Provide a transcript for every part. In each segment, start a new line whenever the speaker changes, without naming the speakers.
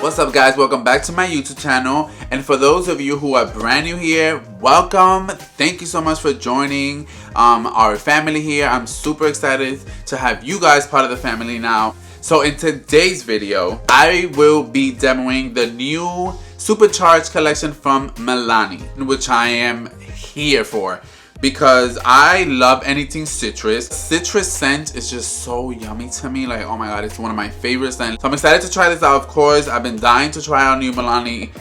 What's up guys, welcome back to my YouTube channel, and for those of you who are brand new here, welcome. Thank you so much for joining our family here. I'm super excited to have you guys part of the family now. So in today's video, I will be demoing the new Supercharged Collection from Milani, which I am here for because I love anything citrus. Citrus scent is just so yummy to me. Like, oh my god, it's one of my favorite scents. So I'm excited to try this out, of course. I've been dying to try out new Milani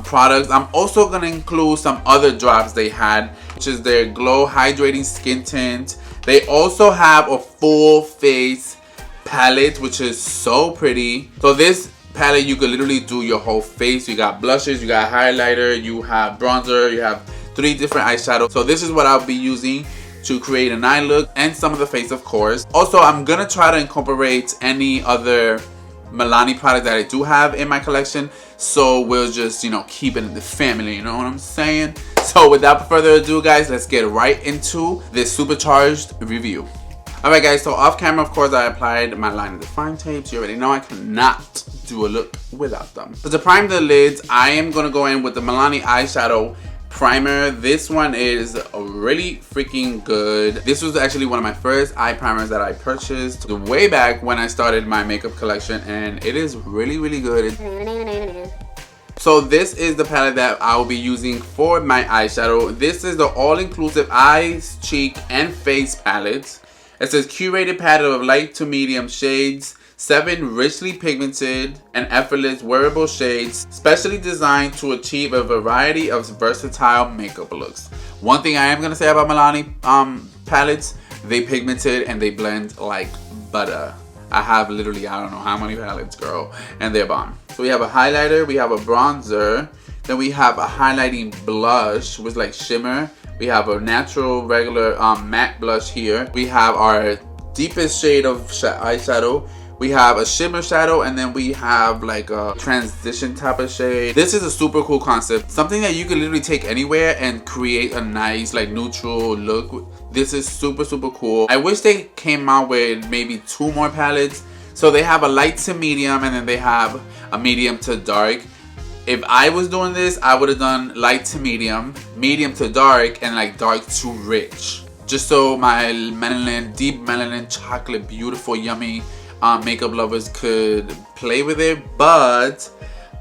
products. I'm also gonna include some other drops they had, which is their Glow Hydrating Skin Tint. They also have a full face palette, which is so pretty. So this palette, you could literally do your whole face. You got blushes, you got highlighter, you have bronzer, you have 3 different eyeshadows. So this is what I'll be using to create an eye look and some of the face, of course. Also, I'm gonna try to incorporate any other Milani product that I do have in my collection, so we'll just, you know, keep it in the family, you know what I'm saying? So without further ado guys, let's get right into this Supercharged review. Alright guys, so off camera, of course, I applied my line and define tapes. You already know I cannot do a look without them. So to prime the lids, I am gonna go in with the Milani Eyeshadow Primer. This one is really freaking good. This was actually one of my first eye primers that I purchased way back when I started my makeup collection, and it is really good. So this is the palette that I will be using for my eyeshadow. This is the all-inclusive eyes, cheek, and face palette. It says curated palette of light to medium shades, 7 richly pigmented and effortless wearable shades, specially designed to achieve a variety of versatile makeup looks. One thing I am going to say about Milani palettes, they pigmented and they blend like butter. I have literally, I don't know how many palettes, girl, and they're bomb. So we have a highlighter, we have a bronzer, then we have a highlighting blush with like shimmer. We have a natural regular matte blush here. We have our deepest shade of eyeshadow. We have a shimmer shadow, and then we have like a transition type of shade. This is a super cool concept. Something that you can literally take anywhere and create a nice like neutral look. This is super cool. I wish they came out with maybe 2 more palettes. So they have a light to medium, and then they have a medium to dark. If I was doing this, I would have done light to medium, medium to dark, and like dark to rich. Just so my melanin, deep melanin, chocolate, beautiful, yummy makeup lovers could play with it, but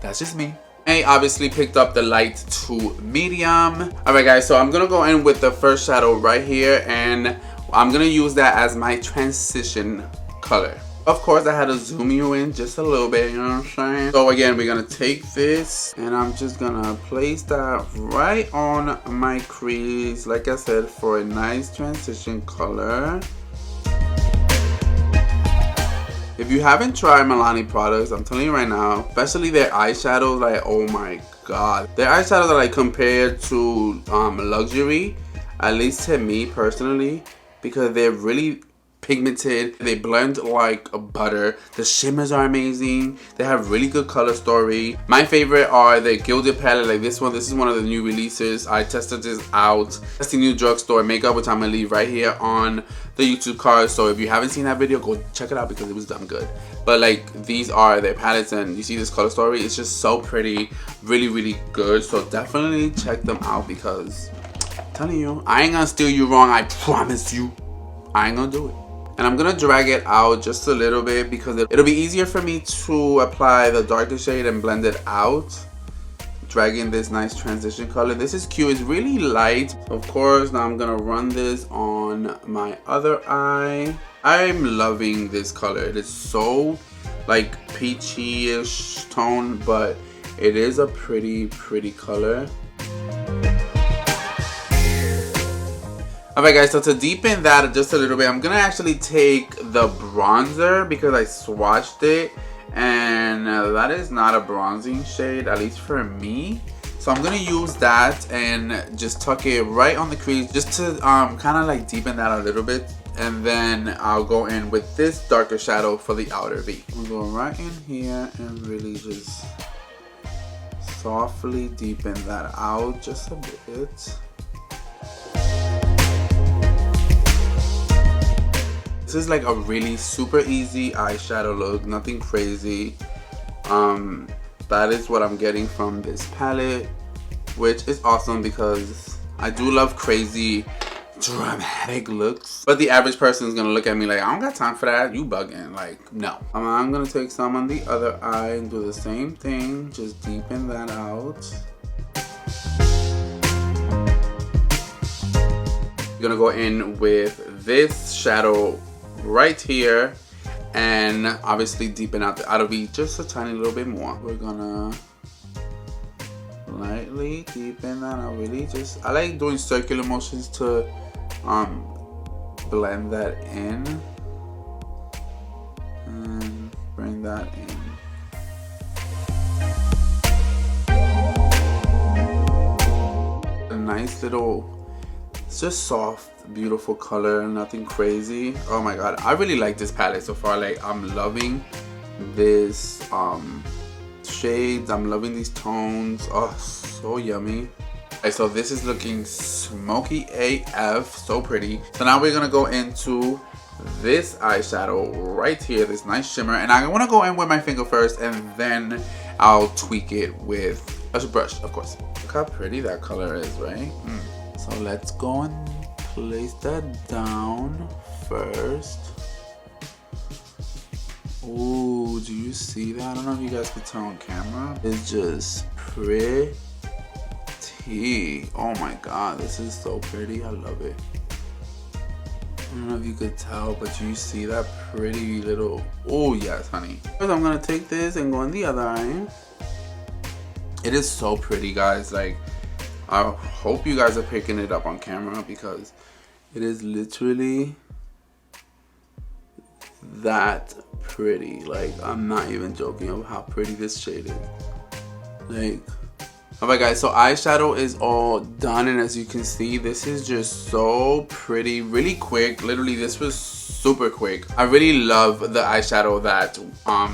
that's just me. I obviously picked up the light to medium. Alright guys, so I'm gonna go in with the first shadow right here, and I'm gonna use that as my transition color. Of course, I had to zoom you in just a little bit, you know what I'm saying? So again, we're gonna take this, and I'm just gonna place that right on my crease, like I said, for a nice transition color. If you haven't tried Milani products, I'm telling you right now, especially their eyeshadows, like, oh my god. Their eyeshadows are like compared to luxury, at least to me personally, because they're really pigmented. They blend like a butter. The shimmers are amazing. They have really good color story. My favorite are the Gilded Palette, like this one. This is one of the new releases. I tested this out. That's the new drugstore makeup, which I'm gonna leave right here on the YouTube card. So if you haven't seen that video, go check it out because it was damn good. But like, these are their palettes, and you see this color story. It's just so pretty, really good. So definitely check them out because I'm telling you, I ain't gonna steal you wrong. I promise you, I ain't gonna do it. And I'm gonna drag it out just a little bit because it'll be easier for me to apply the darker shade and blend it out, dragging this nice transition color. This is cute. It's really light. Of course, now I'm gonna run this on my other eye. I'm loving this color. It is so like peachy-ish tone, but it is a pretty color. Alright guys, so to deepen that just a little bit, I'm gonna actually take the bronzer because I swatched it, and that is not a bronzing shade, at least for me. So I'm gonna use that and just tuck it right on the crease just to kind of like deepen that a little bit, and then I'll go in with this darker shadow for the outer V. I'll go right in here and really just softly deepen that out just a bit. This is like a really super easy eyeshadow look, nothing crazy. that is what I'm getting from this palette, which is awesome because I do love crazy dramatic looks, but the average person is gonna look at me like, I don't got time for that, you bugging. Like, no. I'm gonna take some on the other eye and do the same thing, just deepen that out. You're gonna go in with this shadow right here and obviously deepen out the outer V just a tiny little bit more. We're gonna lightly deepen that out. Really just, I like doing circular motions to blend that in and bring that in. A nice little, it's just soft, beautiful color, nothing crazy. Oh my god, I really like this palette so far. Like, I'm loving this shades, I'm loving these tones. Oh, so yummy. Okay, so this is looking smoky AF, so pretty. So now we're gonna go into this eyeshadow right here, this nice shimmer, and I want to go in with my finger first and then I'll tweak it with a brush, of course. Look how pretty that color is, right? So let's go and place that down first. Ooh, do you see that? I don't know if you guys can tell on camera. It's just pretty. Oh my god, this is so pretty. I love it. I don't know if you could tell, but you see that pretty little, oh yes honey. First I'm gonna take this and go on the other eye. It is so pretty, guys. Like, I hope you guys are picking it up on camera because it is literally that pretty. Like, I'm not even joking of how pretty this shade is. Like, alright guys, so eyeshadow is all done, and as you can see, this is just so pretty, really quick. Literally, this was super quick. I really love the eyeshadow that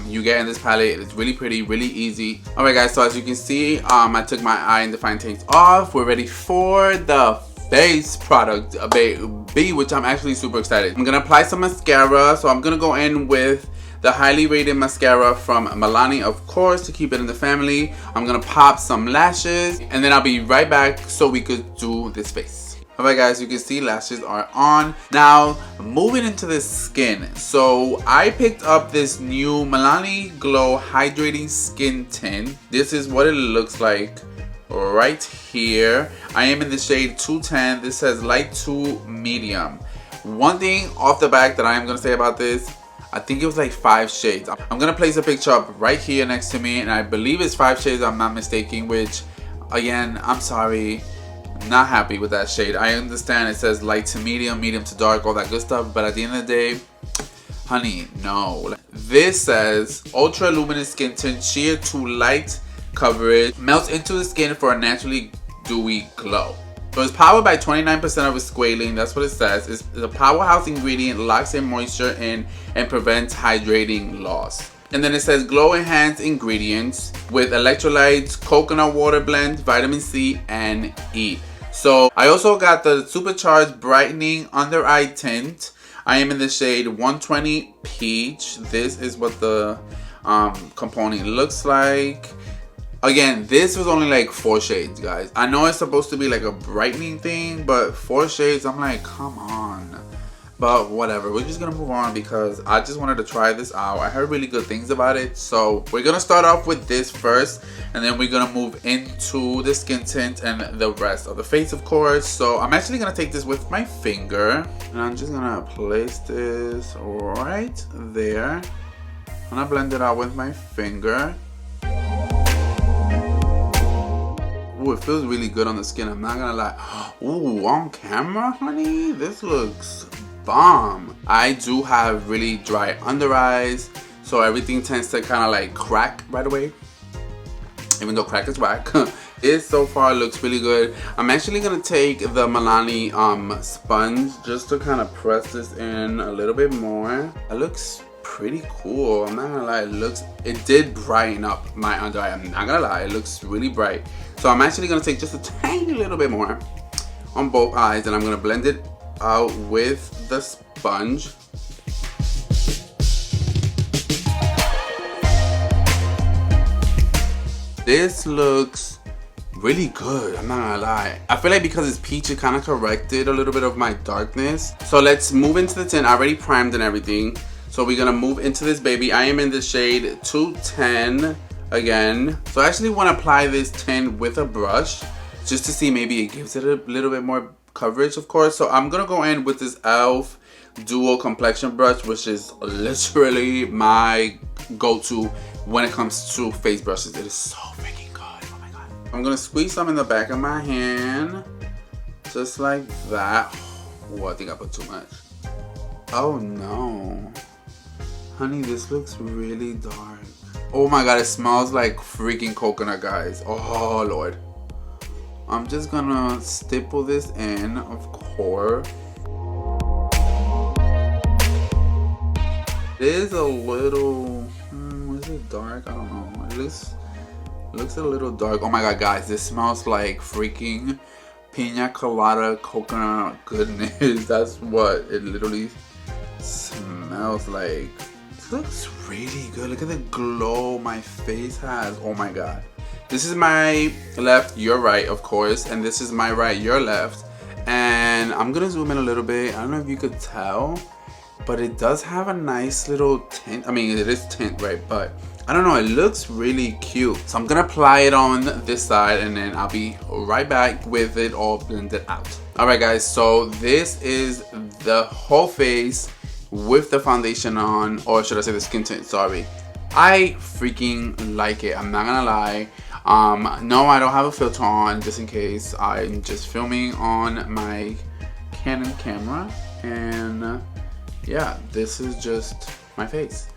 you get in this palette. It's really pretty, really easy. Alright guys, so as you can see, I took my eye and define tints off. We're ready for the face product, baby, which I'm actually super excited. I'm gonna apply some mascara, so I'm gonna go in with the highly rated mascara from Milani, of course, to keep it in the family. I'm gonna pop some lashes and then I'll be right back so we could do this face. Alright guys, you can see lashes are on. Now, moving into the skin. So I picked up this new Milani Glow Hydrating Skin Tint. This is what it looks like right here. I am in the shade 210. This says light to medium. One thing off the back that I am gonna say about this, I think it was like 5 shades. I'm gonna place a picture up right here next to me, and I believe it's 5 shades, I'm not mistaken, which again, I'm sorry, not happy with that shade. I understand it says light to medium, medium to dark, all that good stuff, but at the end of the day, honey, no. This says ultra luminous skin tint, sheer to light coverage, melts into the skin for a naturally dewy glow. So it's powered by 29% of squalane, that's what it says. It's a powerhouse ingredient, locks in moisture in and prevents hydrating loss. And then it says glow enhanced ingredients with electrolytes, coconut water blend, vitamin C and E. So I also got the Supercharged Brightening Under Eye Tint. I am in the shade 120 Peach. This is what the component looks like. Again, this was only like 4 shades, guys. I know it's supposed to be like a brightening thing, but 4 shades, I'm like, come on. But whatever, we're just gonna move on because I just wanted to try this out. I heard really good things about it. So we're gonna start off with this first, and then we're gonna move into the skin tint and the rest of the face, of course. So I'm actually gonna take this with my finger, and I'm just gonna place this right there. I'm gonna blend it out with my finger. Ooh, it feels really good on the skin, I'm not gonna lie. Ooh, on camera, honey, this looks bomb. I do have really dry under eyes, so everything tends to kind of like crack right away, even though crack is whack. It so far looks really good. I'm actually gonna take the Milani sponge just to kind of press this in a little bit more. It looks pretty cool, I'm not gonna lie. It did brighten up my under eye, I'm not gonna lie, it looks really bright. So I'm actually gonna take just a tiny little bit more on both eyes, and I'm gonna blend it out with the sponge. This looks really good, I'm not gonna lie. I feel like because it's peach, it kind of corrected a little bit of my darkness. So let's move into the tint. I already primed and everything. So we're gonna move into this baby. I am in the shade 210 again. So I actually want to apply this tint with a brush just to see maybe it gives it a little bit more coverage, of course. So I'm gonna go in with this e.l.f. Duo Complexion Brush, which is literally my go-to when it comes to face brushes. It is so freaking good. Oh my god. I'm gonna squeeze some in the back of my hand, just like that. Oh, I think I put too much. Oh no. Honey, this looks really dark. Oh my god, it smells like freaking coconut, guys. Oh lord. I'm just gonna stipple this in, of course. It is a little, is it dark? I don't know. It looks a little dark. Oh my god, guys, this smells like freaking pina colada coconut goodness. That's what it literally smells like. This looks really good. Look at the glow my face has. Oh my god. This is my left, your right, of course, and this is my right, your left. And I'm gonna zoom in a little bit. I don't know if you could tell, but it does have a nice little tint. I mean, it is tint, right? But I don't know, it looks really cute. So I'm gonna apply it on this side and then I'll be right back with it all blended out. All right, guys, so this is the whole face with the foundation on, or should I say the skin tint, sorry. I freaking like it, I'm not gonna lie. No, I don't have a filter on, just in case. I'm just filming on my Canon camera, and yeah, this is just my face.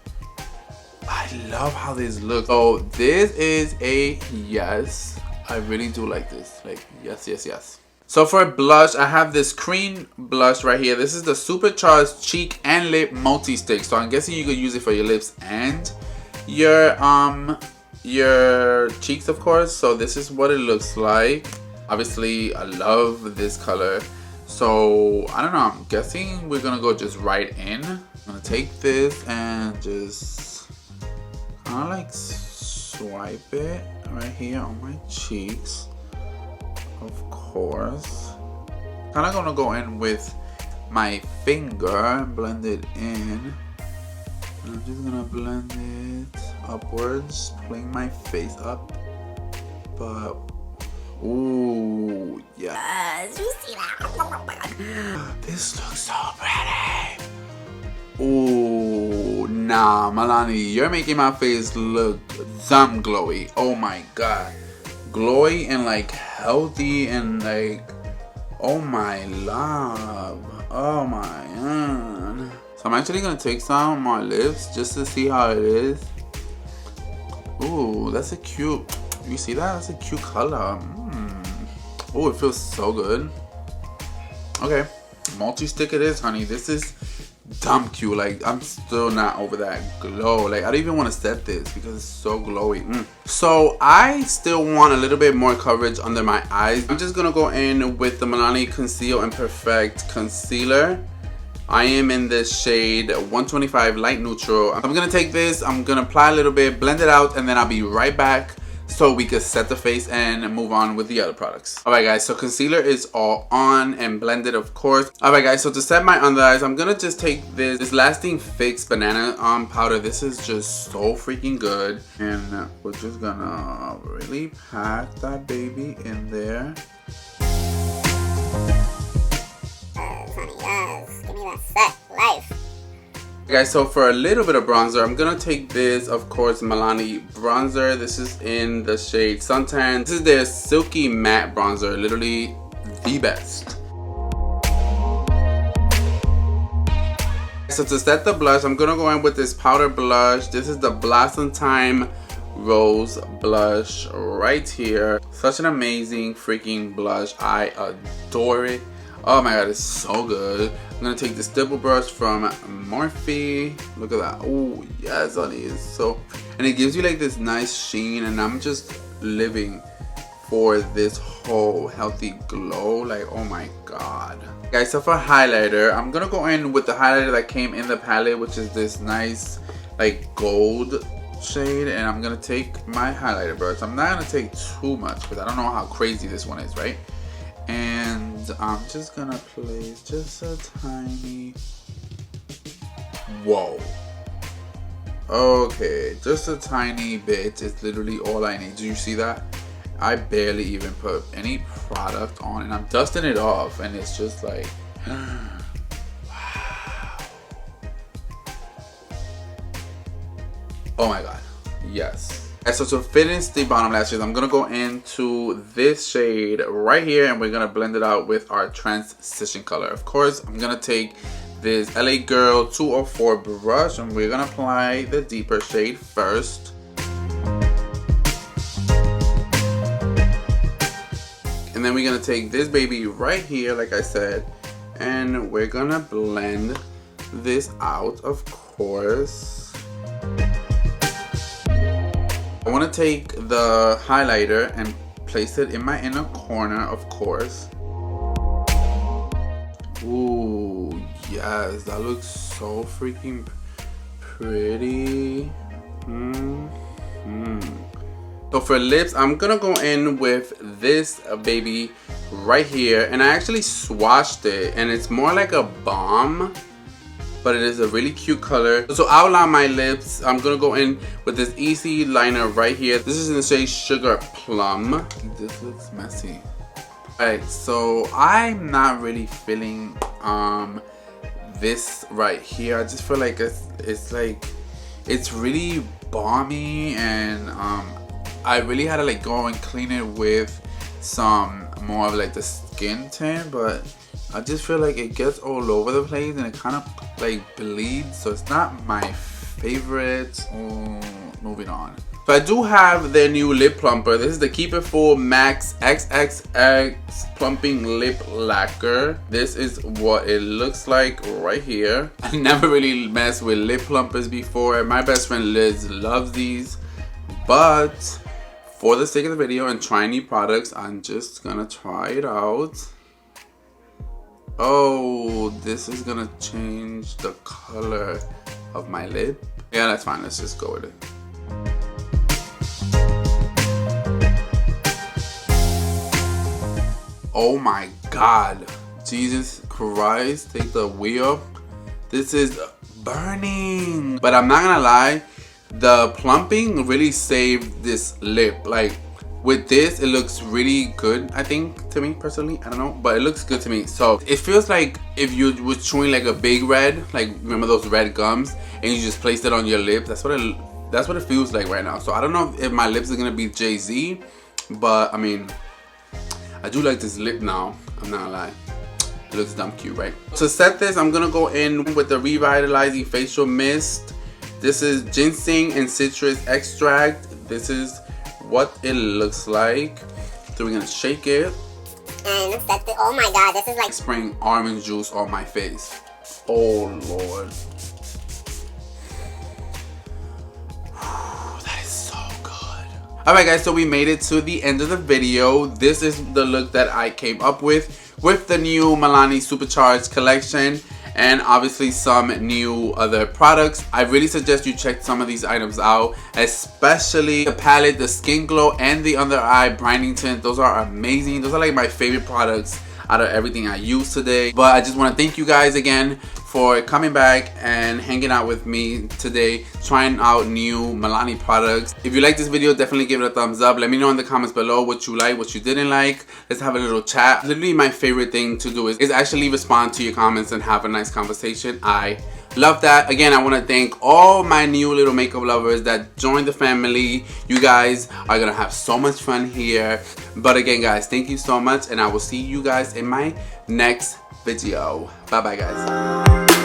I love how this looks. So this is a yes. I really do like this. Like, yes, yes, yes. So for a blush, I have this cream blush right here. This is the Supercharged Cheek and Lip Multi-Stick. So I'm guessing you could use it for your lips and your cheeks, of course. So this is what it looks like. Obviously, I love this color. So I don't know, I'm guessing we're gonna go just right in. I'm gonna take this and just kind of like swipe it right here on my cheeks, of course. Kind of gonna go in with my finger and blend it in. And I'm just gonna blend it upwards, pulling my face up. But ooh, yeah.
You see that? Oh my god.
This looks so pretty. Ooh, nah, Milani, you're making my face look dumb glowy. Oh my god. Glowy and like healthy and like, oh my love. Oh my god. So I'm actually gonna take some on my lips just to see how it is. Ooh, that's a cute, you see that? That's a cute color. Oh, it feels so good. Okay, multi-stick it is, honey. This is dumb cute. Like, I'm still not over that glow. Like, I don't even want to set this because it's so glowy. So I still want a little bit more coverage under my eyes. I'm just gonna go in with the Milani Conceal and Perfect Concealer. I am in this shade 125 Light Neutral. I'm gonna take this, I'm gonna apply a little bit, blend it out, and then I'll be right back so we can set the face and move on with the other products. Alright guys, so concealer is all on and blended, of course. Alright guys, so to set my under eyes, I'm gonna just take this Lasting Fix Banana powder. This is just so freaking good. And we're just gonna really pack that baby in there.
Yes, honey, yes. Give me that set life.
Guys, so for a little bit of bronzer, I'm gonna take this, of course, Milani bronzer. This is in the shade Suntan. This is their silky matte bronzer, literally the best. So to set the blush, I'm gonna go in with this powder blush. This is the Blossom Time Rose blush right here. Such an amazing freaking blush. I adore it. Oh my god, it's so good. I'm gonna take this stipple brush from Morphe. Look at that. Oh yes, honey, it's so, and it gives you like this nice sheen, and I'm just living for this whole healthy glow. Like, oh my god. Guys, so for highlighter, I'm gonna go in with the highlighter that came in the palette, which is this nice like gold shade, and I'm gonna take my highlighter brush. I'm not gonna take too much because I don't know how crazy this one is, right? And I'm just gonna place just a tiny, whoa. Okay, just a tiny bit is literally all I need. Do you see that? I barely even put any product on, and I'm dusting it off, and it's just like, wow. Oh my god, yes. And so to finish the bottom lashes, I'm gonna go into this shade right here, and we're gonna blend it out with our transition color. Of course, I'm gonna take this LA Girl 204 brush, and we're gonna apply the deeper shade first. And then we're gonna take this baby right here, like I said, and we're gonna blend this out, of course. I wanna take the highlighter and place it in my inner corner, of course. Ooh, yes, that looks so freaking pretty. So for lips, I'm gonna go in with this baby right here, and I actually swatched it, and it's more like a balm, but it is a really cute color. So to outline my lips, I'm gonna go in with this easy liner right here. This is in the shade Sugar Plum. This looks messy. Alright, so I'm not really feeling this right here. I just feel like it's really balmy, and I really had to like go and clean it with some more of like the skin tint, but I just feel like it gets all over the place and it kind of like bleeds, so it's not my favorite. Moving on. So I do have their new lip plumper. This is the Keep It Full Max XXX Plumping Lip Lacquer. This is what it looks like right here. I never really messed with lip plumpers before. My best friend Liz loves these, but for the sake of the video and trying new products, I'm just gonna try it out. Oh, this is gonna change the color of my lip. Yeah, that's fine. Let's just go with it. Oh my god. Jesus Christ. Take the wheel. This is burning. But I'm not gonna lie, the plumping really saved this lip. Like with this, it looks really good, I think, to me personally. I don't know, but it looks good to me. So it feels like if you were chewing like a big red, like remember those red gums, and you just placed it on your lips. That's what it feels like right now. So I don't know if my lips are gonna be Jay-Z, but I mean, I do like this lip now. I'm not gonna lie. It looks dumb cute, right? To set this, I'm gonna go in with the Revitalizing Facial Mist. This is ginseng and citrus extract. This is what it looks like. So we're gonna shake it.
And set the, oh my god, this is like
spraying orange juice on my face. Oh Lord. That is so good. Alright guys, so we made it to the end of the video. This is the look that I came up with the new Milani Supercharged Collection, and obviously some new other products. I really suggest you check some of these items out, especially the palette, the skin glow, and the under eye brightening tint. Those are amazing. Those are like my favorite products out of everything I used today. But I just want to thank you guys again for coming back and hanging out with me today, trying out new Milani products. If you like this video, definitely give it a thumbs up. Let me know in the comments below what you like, what you didn't like. Let's have a little chat. Literally my favorite thing to do is actually respond to your comments and have a nice conversation. I love that. Again, I want to thank all my new little makeup lovers that joined the family. You guys are gonna have so much fun here. But again guys, thank you so much, and I will see you guys in my next video. Bye bye guys.